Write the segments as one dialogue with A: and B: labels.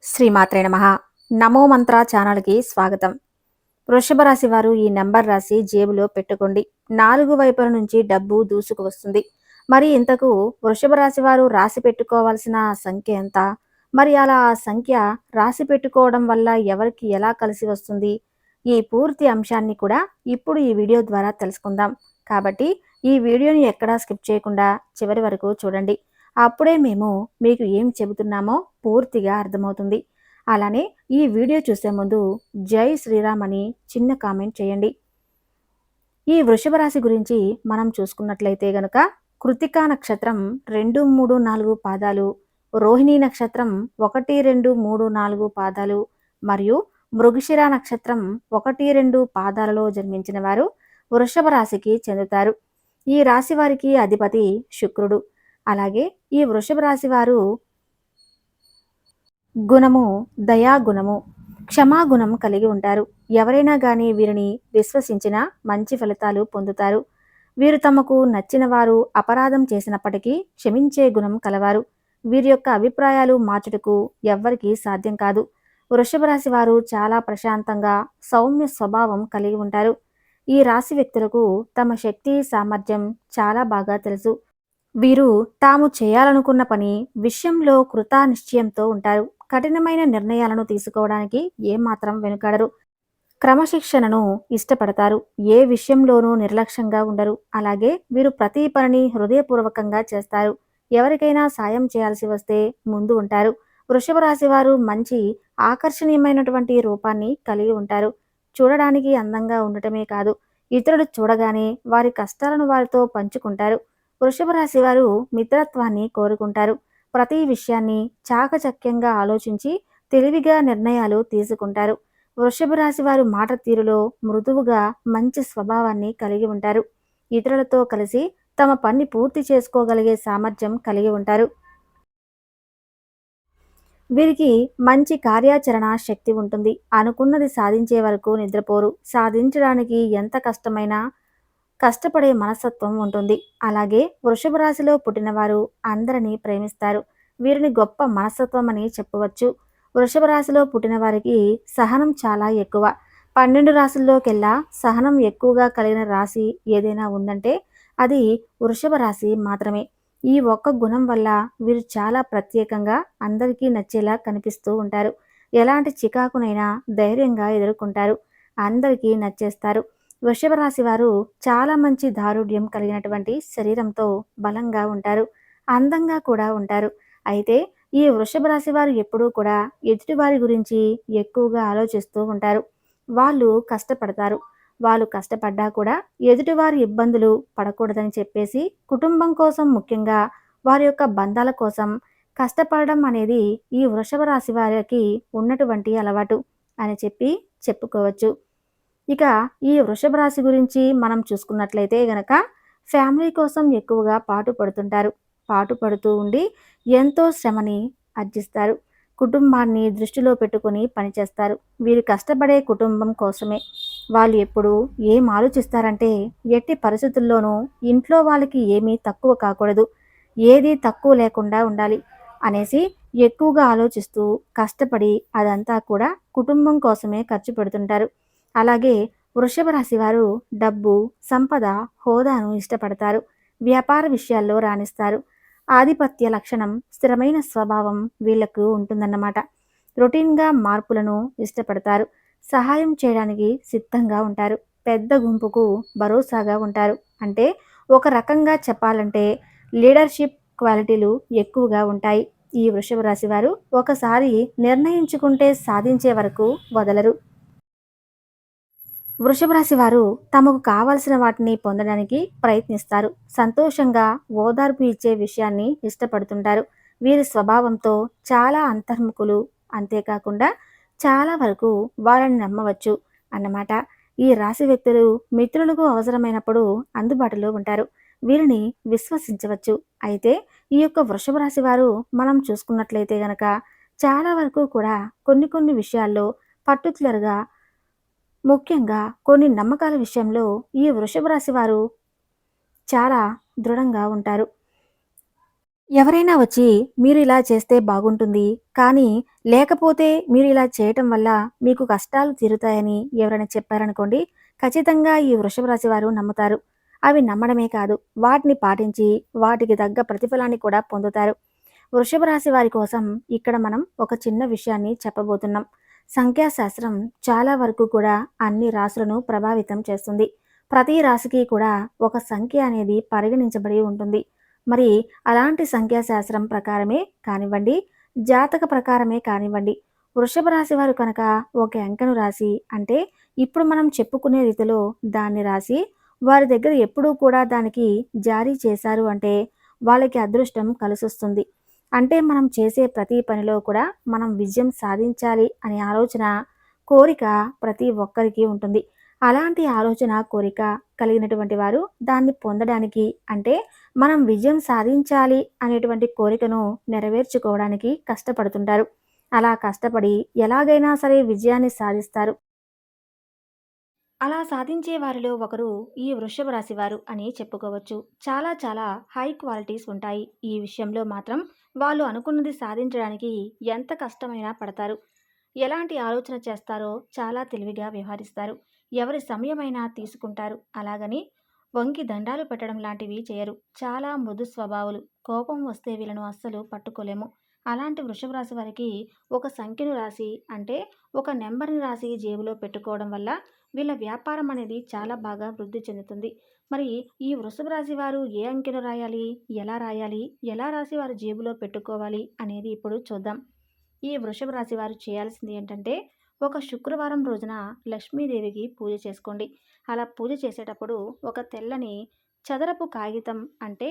A: శ్రీమాత్రే నమః. నమో మంత్ర ఛానల్కి స్వాగతం. వృషభ రాశి వారు ఈ నెంబర్ రాసి జేబులో పెట్టుకోండి. 4 వైపుల నుంచి డబ్బు దూసుకు వస్తుంది. మరి ఇంతకు వృషభ రాశి వారు రాసి పెట్టుకోవాల్సిన సంఖ్య ఎంత? మరి అలా ఆ సంఖ్య రాసి పెట్టుకోవడం వల్ల ఎవరికి ఎలా కలిసి వస్తుంది? ఈ పూర్తి అంశాన్ని కూడా ఇప్పుడు ఈ వీడియో ద్వారా తెలుసుకుందాం. కాబట్టి ఈ వీడియోని ఎక్కడా స్కిప్ చేయకుండా చివరి వరకు చూడండి. అప్పుడే మేము మీకు ఏం చెబుతున్నామో పూర్తిగా అర్థమవుతుంది. అలానే ఈ వీడియో చూసే ముందు జై శ్రీరామ్ అని చిన్న కామెంట్ చేయండి. ఈ వృషభ రాశి గురించి మనం చూసుకున్నట్లయితే గనుక కృతికా నక్షత్రం 2, 3, 4 పాదాలు, రోహిణీ నక్షత్రం 1, 2, 3, 4 పాదాలు మరియు మృగశిర నక్షత్రం 1, 2 పాదాలలో జన్మించిన వారు వృషభ రాశికి చెందుతారు. ఈ రాశి వారికి అధిపతి శుక్రుడు. అలాగే ఈ వృషభ రాశి వారు గుణము దయాగుణము, క్షమాగుణం కలిగి ఉంటారు. ఎవరైనా కానీ వీరిని విశ్వసించిన మంచి ఫలితాలు పొందుతారు. వీరు తమకు నచ్చిన వారు అపరాధం చేసినప్పటికీ క్షమించే గుణం కలవారు. వీరి యొక్క అభిప్రాయాలు మార్చుటకు ఎవ్వరికీ సాధ్యం కాదు. వృషభ రాశి వారు చాలా ప్రశాంతంగా సౌమ్య స్వభావం కలిగి ఉంటారు. ఈ రాశి వ్యక్తులకు తమ శక్తి సామర్థ్యం చాలా బాగా తెలుసు. వీరు తాము చేయాలనుకున్న పని విషయంలో కృతనిశ్చయంతో ఉంటారు. కఠినమైన నిర్ణయాలను తీసుకోవడానికి ఏమాత్రం వెనుకాడరు. క్రమశిక్షణను ఇష్టపడతారు. ఏ విషయంలోనూ నిర్లక్ష్యంగా ఉండరు. అలాగే వీరు ప్రతి పనిని హృదయపూర్వకంగా చేస్తారు. ఎవరికైనా సాయం చేయాల్సి వస్తే ముందు ఉంటారు. వృషభ రాశి వారు మంచి ఆకర్షణీయమైనటువంటి రూపాన్ని కలిగి ఉంటారు. చూడడానికి అందంగా ఉండటమే కాదు, ఇతరులు చూడగానే వారి కష్టాలను వారితో పంచుకుంటారు. వృషభ రాశి వారు మిత్రత్వాన్ని కోరుకుంటారు. ప్రతి విషయాన్ని చాకచక్యంగా ఆలోచించి తెలివిగా నిర్ణయాలు తీసుకుంటారు. వృషభ రాశి వారు మాట తీరులో మృదువుగా మంచి స్వభావాన్ని కలిగి ఉంటారు. ఇతరులతో కలిసి తమ పని పూర్తి చేసుకోగలిగే సామర్థ్యం కలిగి ఉంటారు. వీరికి మంచి కార్యాచరణ శక్తి ఉంటుంది. అనుకున్నది సాధించే వరకు నిద్రపోరు. సాధించడానికి ఎంత కష్టమైనా కష్టపడే మనస్తత్వం ఉంటుంది. అలాగే వృషభ రాశిలో పుట్టినవారు అందరినీ ప్రేమిస్తారు. వీరిని గొప్ప మనస్తత్వం అని చెప్పవచ్చు. వృషభ రాశిలో పుట్టిన వారికి సహనం చాలా ఎక్కువ. 12 రాశుల్లోకెల్లా సహనం ఎక్కువగా కలిగిన రాశి ఏదైనా ఉందంటే అది వృషభ రాశి మాత్రమే. ఈ ఒక్క గుణం వల్ల వీరు చాలా ప్రత్యేకంగా అందరికీ నచ్చేలా కనిపిస్తూ ఉంటారు. ఎలాంటి చికాకునైనా ధైర్యంగా ఎదుర్కొంటారు. అందరికీ నచ్చేస్తారు. వృషభ రాశి వారు చాలా మంచి దారుఢ్యం కలిగినటువంటి శరీరంతో బలంగా ఉంటారు. అందంగా కూడా ఉంటారు. అయితే ఈ వృషభ రాశి వారు ఎప్పుడూ కూడా ఎదుటివారి గురించి ఎక్కువగా ఆలోచిస్తూ ఉంటారు. వాళ్ళు కష్టపడతారు. వాళ్ళు కష్టపడ్డా కూడా ఎదుటివారి ఇబ్బందులు పడకూడదని చెప్పేసి కుటుంబం కోసం, ముఖ్యంగా వారి యొక్క బంధాల కోసం కష్టపడడం అనేది ఈ వృషభ రాశి వారికి ఉన్నటువంటి అలవాటు అని చెప్పుకోవచ్చు. ఇక ఈ వృషభ రాశి గురించి మనం చూసుకున్నట్లయితే గనక ఫ్యామిలీ కోసం ఎక్కువగా పాటుపడుతుంటారు. పాటుపడుతూ ఉండి ఎంతో శ్రమని ఆర్జిస్తారు. కుటుంబాన్ని దృష్టిలో పెట్టుకొని పనిచేస్తారు. వీరు కష్టపడే కుటుంబం కోసమే. వాళ్ళు ఎప్పుడు ఏం ఆలోచిస్తారంటే ఎట్టి పరిస్థితుల్లోనూ ఇంట్లో వాళ్ళకి ఏమీ తక్కువ కాకూడదు, ఏది తక్కువ లేకుండా ఉండాలి అనేసి ఎక్కువగా ఆలోచిస్తూ కష్టపడి అదంతా కూడా కుటుంబం కోసమే ఖర్చు పెడుతుంటారు. అలాగే వృషభ రాశి వారు డబ్బు, సంపద, హోదాను ఇష్టపడతారు. వ్యాపార విషయాల్లో రాణిస్తారు. ఆధిపత్య లక్షణం, స్థిరమైన స్వభావం వీళ్లకు ఉంటుందన్నమాట. రొటీన్గా మార్పులను ఇష్టపడతారు. సహాయం చేయడానికి సిద్ధంగా ఉంటారు. పెద్ద గుంపుకు భరోసాగా ఉంటారు. అంటే ఒక రకంగా చెప్పాలంటే లీడర్షిప్ క్వాలిటీలు ఎక్కువగా ఉంటాయి. ఈ వృషభ రాశి వారు ఒకసారి నిర్ణయించుకుంటే సాధించే వరకు వదలరు. వృషభ రాశి వారు తమకు కావలసిన వాటిని పొందడానికి ప్రయత్నిస్తారు. సంతోషంగా ఓదార్పు ఇచ్చే విషయాన్ని ఇష్టపడుతుంటారు. వీరి స్వభావంతో చాలా అంతర్ముఖులు. అంతేకాకుండా చాలా వరకు వాళ్ళని నమ్మవచ్చు అన్నమాట. ఈ రాశి వ్యక్తులు మిత్రులకు అవసరమైనప్పుడు అందుబాటులో ఉంటారు. వీరిని విశ్వసించవచ్చు. అయితే ఈ యొక్క వృషభ రాశి వారు మనం చూసుకున్నట్లయితే గనక చాలా వరకు కూడా కొన్ని విషయాల్లో పర్టికులర్గా, ముఖ్యంగా కొన్ని నమ్మకాల విషయంలో ఈ వృషభ రాశి వారు చాలా దృఢంగా ఉంటారు. ఎవరైనా వచ్చి మీరు ఇలా చేస్తే బాగుంటుంది, కానీ లేకపోతే మీరు ఇలా చేయటం వల్ల మీకు కష్టాలు తీరుతాయని ఎవరైనా చెప్పారనుకోండి, ఖచ్చితంగా ఈ వృషభ రాశి వారు నమ్ముతారు. అవి నమ్మడమే కాదు, వాటిని పాటించి వాటికి తగ్గ ప్రతిఫలాన్ని కూడా పొందుతారు. వృషభ రాశి వారి కోసం ఇక్కడ మనం ఒక చిన్న విషయాన్ని చెప్పబోతున్నాం. సంఖ్యాశాస్త్రం చాలా వరకు కూడా అన్ని రాశులను ప్రభావితం చేస్తుంది. ప్రతి రాశికి కూడా ఒక సంఖ్య అనేది పరిగణించబడి ఉంటుంది. మరి అలాంటి సంఖ్యాశాస్త్రం ప్రకారమే కానివ్వండి, జాతక ప్రకారమే కానివ్వండి, వృషభ రాశి వారు కనుక ఒక అంకెను రాసి అంటే ఇప్పుడు మనం చెప్పుకునే రీతిలో దాన్ని రాసి వారి దగ్గర ఎప్పుడూ కూడా దానికి జారీ చేశారు అంటే వాళ్ళకి అదృష్టం కలిసొస్తుంది. అంటే మనం చేసే ప్రతి పనిలో కూడా మనం విజయం సాధించాలి అనే ఆలోచన, కోరిక ప్రతి ఒక్కరికి ఉంటుంది. అలాంటి ఆలోచన, కోరిక కలిగినటువంటి వారు దాన్ని పొందడానికి అంటే మనం విజయం సాధించాలి అనేటువంటి కోరికను నెరవేర్చుకోవడానికి కష్టపడుతుంటారు. అలా కష్టపడి ఎలాగైనా సరే విజయాన్ని సాధిస్తారు. అలా సాధించే వారిలో ఒకరు ఈ వృషభ రాశి వారు అని చెప్పుకోవచ్చు. చాలా చాలా హై క్వాలిటీస్ ఉంటాయి. ఈ విషయంలో మాత్రం వాళ్ళు అనుకున్నది సాధించడానికి ఎంత కష్టమైనా పడతారు. ఎలాంటి ఆలోచన చేస్తారో చాలా తెలివిగా వ్యవహరిస్తారు. ఎవరి సమయమైనా తీసుకుంటారు. అలాగని వంకి దండాలు పెట్టడం లాంటివి చేయరు. చాలా మృదు స్వభావులు. కోపం వస్తే వీళ్ళను అస్సలు పట్టుకోలేము. అలాంటి వృషభ రాశి వారికి ఒక సంఖ్యను రాసి అంటే ఒక నెంబర్ని రాసి జేబులో పెట్టుకోవడం వల్ల వీళ్ళ వ్యాపారం అనేది చాలా బాగా వృద్ధి చెందుతుంది. మరి ఈ వృషభ రాశి వారు ఏ అంకెను రాయాలి? ఎలా రాయాలి? ఎలా రాసి వారు జేబులో పెట్టుకోవాలి అనేది ఇప్పుడు చూద్దాం. ఈ వృషభ రాశి వారు చేయాల్సింది ఏంటంటే, ఒక శుక్రవారం రోజున లక్ష్మీదేవికి పూజ చేసుకోండి. అలా పూజ చేసేటప్పుడు ఒక తెల్లని చదరపు కాగితం అంటే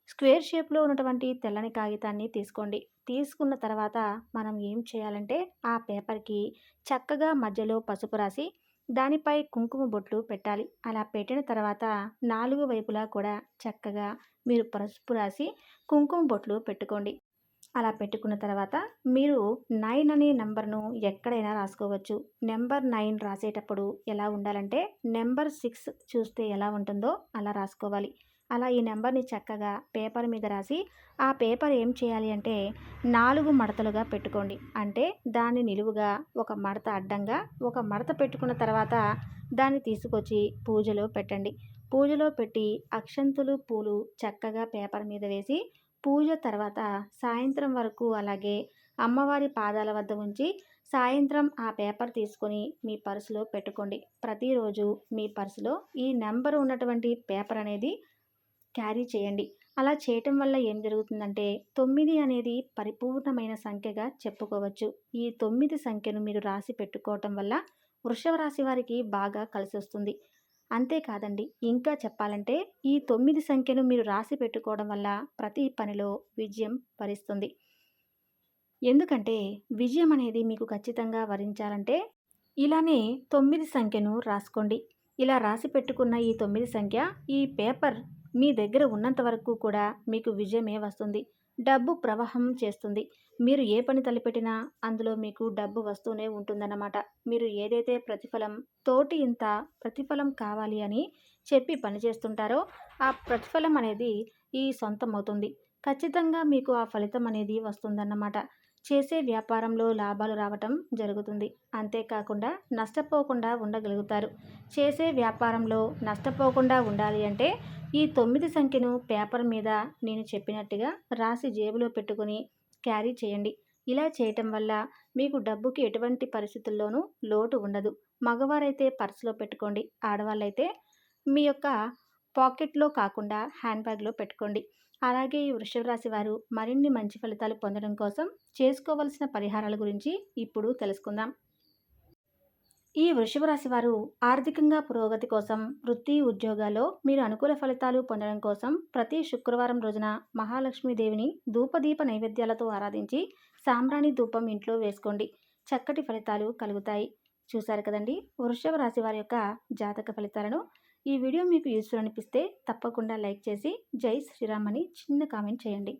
A: స్క్వేర్ షేప్‌లో ఉన్నటువంటి తెల్లని కాగితాన్ని తీసుకోండి. తీసుకున్న తర్వాత మనం ఏం చేయాలంటే, ఆ పేపర్‌కి చక్కగా మధ్యలో పసుపు రాసి, దానిపై కుంకుమ బొట్లు పెట్టాలి. అలా పెట్టిన తర్వాత 4 వైపులా కూడా చక్కగా మీరు పసుపు రాసి కుంకుమ బొట్లు పెట్టుకోండి. అలా పెట్టుకున్న తర్వాత మీరు 9 అనే నంబర్‌ను ఎక్కడైనా రాసుకోవచ్చు. నెంబర్ 9 రాసేటప్పుడు ఎలా ఉండాలంటే, నెంబర్ 6 చూస్తే ఎలా ఉంటుందో అలా రాసుకోవాలి. అలా ఈ నెంబర్‌ని చక్కగా పేపర్ మీద రాసి, ఆ పేపర్ ఏం చేయాలి అంటే 4 మడతలుగా పెట్టుకోండి. అంటే దాన్ని నిలువుగా, ఒక మడత అడ్డంగా, ఒక మడత పెట్టుకున్న తర్వాత దాన్ని తీసుకొచ్చి పూజలో పెట్టండి. పూజలో పెట్టి అక్షంతులు, పూలు చక్కగా పేపర్ మీద వేసి పూజ తర్వాత సాయంత్రం వరకు అలాగే అమ్మవారి పాదాల వద్ద ఉంచి సాయంత్రం ఆ పేపర్ తీసుకొని మీ పర్సులో పెట్టుకోండి. ప్రతిరోజు మీ పర్సులో ఈ నెంబర్ ఉన్నటువంటి పేపర్ అనేది క్యారీ చేయండి. అలా చేయటం వల్ల ఏం జరుగుతుందంటే 9 అనేది పరిపూర్ణమైన సంఖ్యగా చెప్పుకోవచ్చు. ఈ 9 సంఖ్యను మీరు రాసి పెట్టుకోవటం వల్ల వృషభ రాశి వారికి బాగా కలిసొస్తుంది. అంతేకాదండి, ఇంకా చెప్పాలంటే ఈ 9 సంఖ్యను మీరు రాసి పెట్టుకోవడం వల్ల ప్రతి పనిలో విజయం వరిస్తుంది. ఎందుకంటే విజయం అనేది మీకు ఖచ్చితంగా వరించాలంటే ఇలానే 9 సంఖ్యను రాసుకోండి. ఇలా రాసి పెట్టుకున్న ఈ 9 సంఖ్య ఈ పేపర్ మీ దగ్గర ఉన్నంత వరకు కూడా మీకు విజయమే వస్తుంది. డబ్బు ప్రవాహం చేస్తుంది. మీరు ఏ పని తలపెట్టినా అందులో మీకు డబ్బు వస్తూనే ఉంటుందన్నమాట. మీరు ఏదైతే ప్రతిఫలం తోటి ఇంత ప్రతిఫలం కావాలి అని చెప్పి పని చేస్తుంటారో ఆ ప్రతిఫలం అనేది ఈ సొంతమవుతుంది. ఖచ్చితంగా మీకు ఆ ఫలితం అనేది వస్తుందన్నమాట. చేసే వ్యాపారంలో లాభాలు రావటం జరుగుతుంది. అంతేకాకుండా నష్టపోకుండా ఉండగలుగుతారు. చేసే వ్యాపారంలో నష్టపోకుండా ఉండాలి అంటే ఈ 9 సంఖ్యను పేపర్ మీద నేను చెప్పినట్టుగా రాసి జేబులో పెట్టుకొని క్యారీ చేయండి. ఇలా చేయటం వల్ల మీకు డబ్బుకి ఎటువంటి పరిస్థితుల్లోనూ లోటు ఉండదు. మగవారైతే పర్సులో పెట్టుకోండి. ఆడవాళ్ళైతే మీ యొక్క పాకెట్‌లో కాకుండా హ్యాండ్ బ్యాగ్‌లో పెట్టుకోండి. అలాగే ఈ వృషభ రాశి వారు మరిన్ని మంచి ఫలితాలు పొందడం కోసం చేసుకోవలసిన పరిహారాల గురించి ఇప్పుడు తెలుసుకుందాం. ఈ వృషభ రాశి వారు ఆర్థికంగా పురోగతి కోసం, వృత్తి, ఉద్యోగాల్లో మీరు అనుకూల ఫలితాలు పొందడం కోసం ప్రతి శుక్రవారం రోజున మహాలక్ష్మీదేవిని ధూపదీప నైవేద్యాలతో ఆరాధించి సాంబ్రాణి ధూపం ఇంట్లో వేసుకోండి. చక్కటి ఫలితాలు కలుగుతాయి. చూశారు కదండి, వృషభ రాశి వారి యొక్క జాతక ఫలితాలను. ఈ వీడియో మీకు యూస్ఫుల్ అనిపిస్తే తప్పకుండా లైక్ చేసి జై శ్రీరామ్ అని చిన్న కామెంట్ చేయండి.